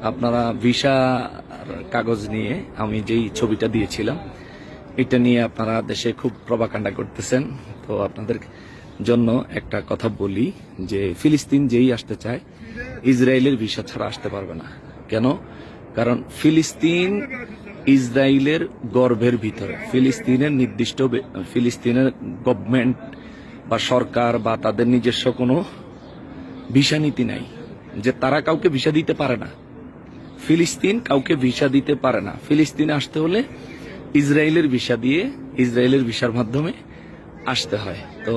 আপনারা ভিসা কাগজ নিয়ে আমি যেই ছবিটা দিয়েছিলাম এটা নিয়ে আপনারা দেশে খুব প্রপাগান্ডা করতেছেন। তো আপনাদের জন্য একটা কথা বলি যে ফিলিস্তিন যেই আসতে চায় ইসরায়েলের ভিসা ছাড়া আসতে পারবে না। কেন? কারণ ফিলিস্তিন ইসরায়েলের গর্ভের ভিতরে। ফিলিস্তিনের নির্দিষ্ট ফিলিস্তিনের গভর্নমেন্ট বা সরকার বা তাদের নিজস্ব কোনো ভিসা নীতি নাই যে তারা কাউকে ভিসা দিতে পারে না। ফিলিস্তিন কাউকে ভিসা দিতে পারে না। ফিলিস্তিনে আসতে হলে ইসরায়েলের ভিসা দিয়ে ইসরায়েলের ভিসার মাধ্যমে আসতে হয়। তো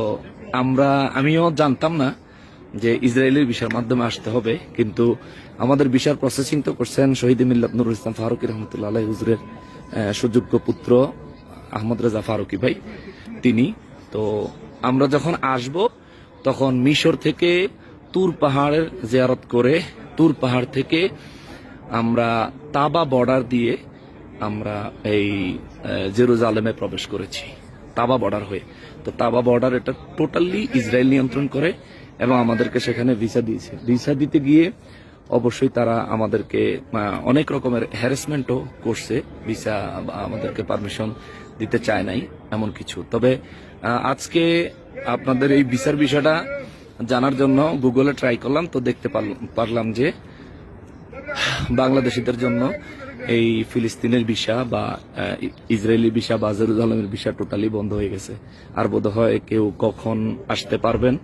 আমিও জানতাম না যে ইসরায়েলের ভিসার মাধ্যমে আসতে হবে, কিন্তু আমাদের ভিসার প্রসেসিং তো করছেন শহীদ মিল্লাত নুরুল ইসলাম ফারুকী রহমতুল্লাহ আলাইহি হুজুরের সুযোগ্য পুত্র আহমদ রেজা ফারুকী ভাই তিনি। তো আমরা যখন আসব তখন মিশর থেকে তুর পাহাড়ের জিয়ারত করে তুর পাহাড় থেকে আমরা তাবা বর্ডার দিয়ে আমরা এই জেরুজালেমে প্রবেশ করেছি তাবা বর্ডার হয়ে। তো তাবা বর্ডার এটা টোটালি ইসরায়েল নিয়ন্ত্রণ করে এবং আমাদেরকে সেখানে ভিসা দিয়েছে। ভিসা দিতে গিয়ে অবশ্যই তারা আমাদেরকে অনেক রকমের হ্যারাসমেন্টও করছে। ভিসা আমাদেরকে পারমিশন দিতে চায় নাই এমন কিছু। তবে আজকে আপনাদের এই ভিসার বিষয়টা জানার জন্য গুগলে ট্রাই করলাম, তো দেখতে পারলাম যে বাংলাদেশিদের জন্য এই ফিলিস্তিনের ভিসা বা ইসরায়েলি ভিসা বা জেরুজালেমের ভিসা টোটালি বন্ধ হয়ে গেছে। আর বোধহয় কেউ কখন আসতে পারবেন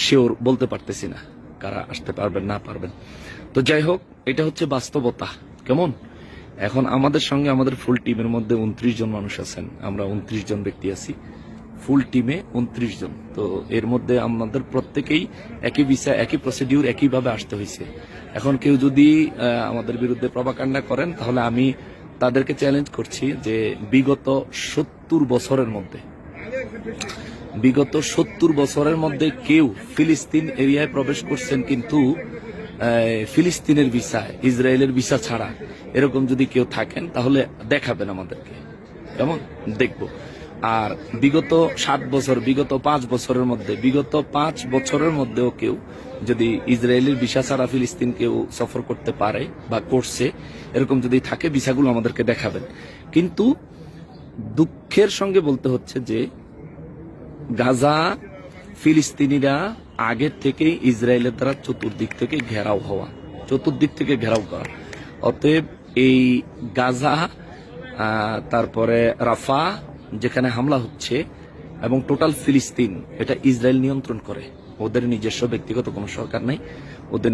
শিওর বলতে পারতেছি না, কারা আসতে পারবেন না পারবেন। তো যাই হোক, এটা হচ্ছে বাস্তবতা। কেমন? এখন আমাদের সঙ্গে আমাদের ফুল টিমের মধ্যে 29 জন মানুষ আছেন, আমরা 29 জন ব্যক্তি আছি ফুল টিমে 29 জন। তো এর মধ্যে আমাদের প্রত্যেকেই একই ভিসা একই প্রসিডিউর একইভাবে আসতে হয়েছে। এখন কেউ যদি আমাদের বিরুদ্ধে প্রপাগান্ডা করেন তাহলে আমি তাদেরকে চ্যালেঞ্জ করছি যে বিগত 70 বছরের মধ্যে কেউ ফিলিস্তিন এরিয়ায় প্রবেশ করছেন কিন্তু ফিলিস্তিনের ভিসা ইসরায়েলের ভিসা ছাড়া, এরকম যদি কেউ থাকেন তাহলে দেখাবেন আমাদেরকে, কেমন? দেখব। আর বিগত 7 বছর বিগত 5 বছরের মধ্যেও কেউ যদি ইসরায়েলের ভিসা ছাড়া ফিলিস্তিন কেউ সফর করতে পারে বা করছে, এরকম যদি থাকে ভিসাগুলো আমাদেরকে দেখাবেন। কিন্তু দুঃখের সঙ্গে বলতে হচ্ছে যে গাজা ফিলিস্তিনিরা আগের থেকেই ইসরায়েলের দ্বারা চতুর্দিক থেকে ঘেরাও করা। অতএব এই গাজা তারপরে রাফা যেখানে হামলা হচ্ছে এবং টোটাল ফিলিস্তিন এটা ইসরায়েল নিয়ন্ত্রণ করে। ওদের নিজস্ব ব্যক্তিগত কোনো সরকার নাই, ওদের